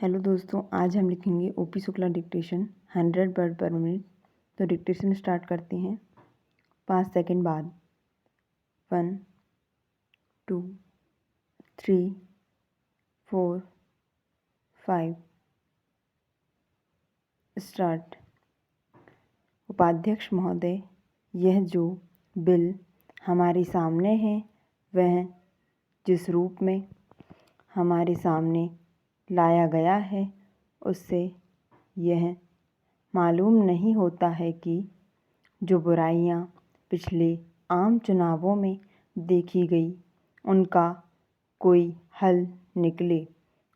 Hello दोस्तों, आज हम लिखेंगे ओपी शुक्ला डिक्टेशन 100 वर्ड पर मिनट। तो डिक्टेशन स्टार्ट करते हैं 5 सेकंड बाद। 1 2 3 4 5 स्टार्ट। उपाध्यक्ष महोदय, यह जो बिल हमारे सामने है वह जिस रूप में हमारे सामने लाया गया है उससे यह मालूम नहीं होता है कि जो बुराइयां पिछले आम चुनावों में देखी गई उनका कोई हल निकले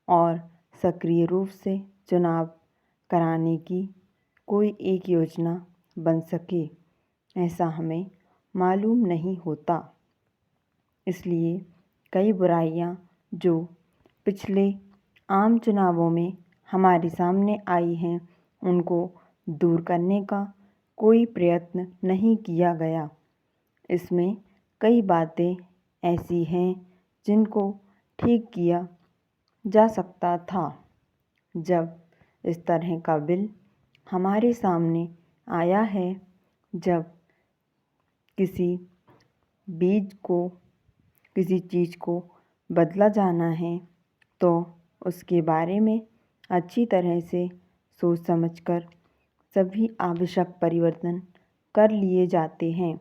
और सक्रिय रूप से चुनाव कराने की कोई एक योजना बन सके, ऐसा हमें मालूम नहीं होता। इसलिए कई बुराइयां जो पिछले आम चुनावों में हमारे सामने आई हैं उनको दूर करने का कोई प्रयत्न नहीं किया गया। इसमें कई बातें ऐसी हैं जिनको ठीक किया जा सकता था। जब इस तरह का बिल हमारे सामने आया है, जब किसी चीज़ को बदला जाना है तो उसके बारे में अच्छी तरह से सोच समझकर सभी आवश्यक परिवर्तन कर लिए जाते हैं।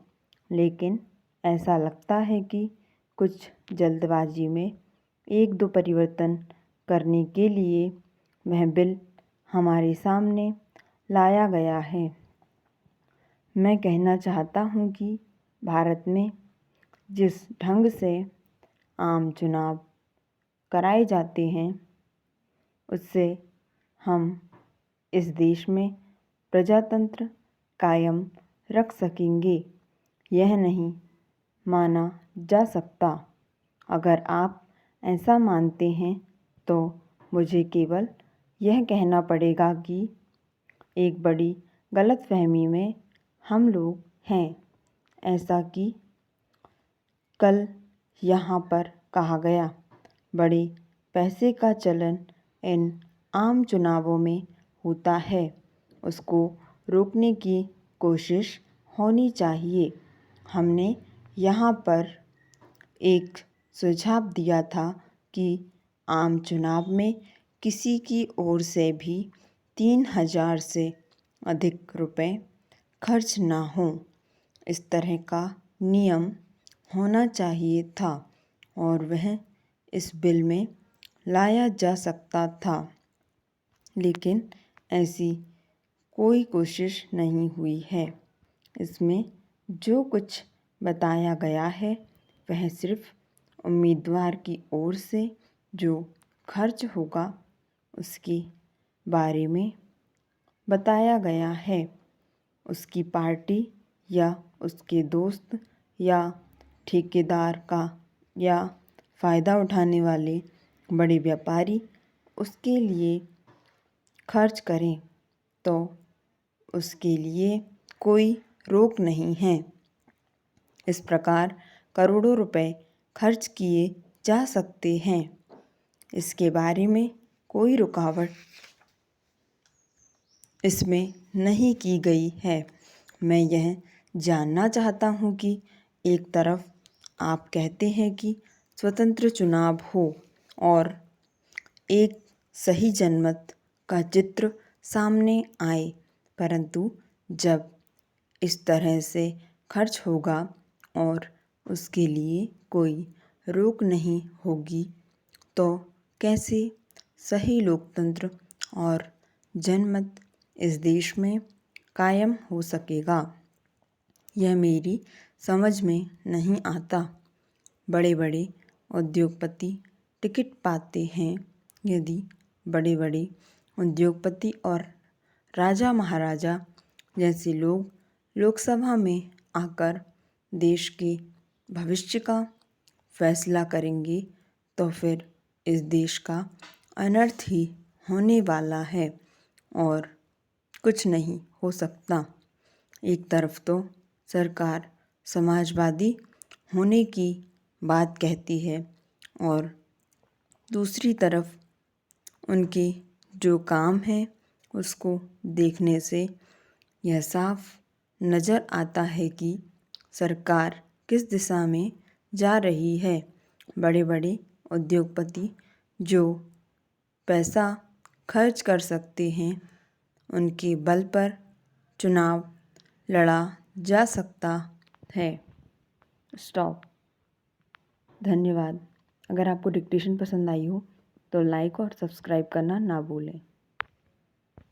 लेकिन ऐसा लगता है कि कुछ जल्दबाजी में 1-2 परिवर्तन करने के लिए वह बिल हमारे सामने लाया गया है। मैं कहना चाहता हूँ कि भारत में जिस ढंग से आम चुनाव कराए जाते हैं उससे हम इस देश में प्रजातंत्र कायम रख सकेंगे, यह नहीं माना जा सकता। अगर आप ऐसा मानते हैं तो मुझे केवल यह कहना पड़ेगा कि एक बड़ी गलतफहमी में हम लोग हैं। ऐसा कि कल यहाँ पर कहा गया, बड़े पैसे का चलन इन आम चुनावों में होता है, उसको रोकने की कोशिश होनी चाहिए। हमने यहाँ पर एक सुझाव दिया था कि आम चुनाव में किसी की ओर से भी 3,000 से अधिक रुपए खर्च ना हों, इस तरह का नियम होना चाहिए था और वह इस बिल में लाया जा सकता था। लेकिन ऐसी कोई कोशिश नहीं हुई है। इसमें जो कुछ बताया गया है वह सिर्फ उम्मीदवार की ओर से जो खर्च होगा उसके बारे में बताया गया है। उसकी पार्टी या उसके दोस्त या ठेकेदार का या फ़ायदा उठाने वाले बड़े व्यापारी उसके लिए खर्च करें तो उसके लिए कोई रोक नहीं है। इस प्रकार करोड़ों रुपए खर्च किए जा सकते हैं। इसके बारे में कोई रुकावट इसमें नहीं की गई है। मैं यह जानना चाहता हूँ कि एक तरफ आप कहते हैं कि स्वतंत्र चुनाव हो और एक सही जनमत का चित्र सामने आए, परंतु जब इस तरह से खर्च होगा और उसके लिए कोई रोक नहीं होगी तो कैसे सही लोकतंत्र और जनमत इस देश में कायम हो सकेगा, यह मेरी समझ में नहीं आता। बड़े बड़े उद्योगपति टिकट पाते हैं। यदि बड़े बड़े उद्योगपति और राजा महाराजा जैसे लोग लोकसभा में आकर देश के भविष्य का फैसला करेंगे तो फिर इस देश का अनर्थ ही होने वाला है और कुछ नहीं हो सकता। एक तरफ तो सरकार समाजवादी होने की बात कहती है और दूसरी तरफ उनके जो काम है उसको देखने से यह साफ नज़र आता है कि सरकार किस दिशा में जा रही है। बड़े बड़े उद्योगपति जो पैसा खर्च कर सकते हैं उनके बल पर चुनाव लड़ा जा सकता है। स्टॉप। धन्यवाद। अगर आपको डिक्टेशन पसंद आई हो तो लाइक और सब्सक्राइब करना ना भूलें।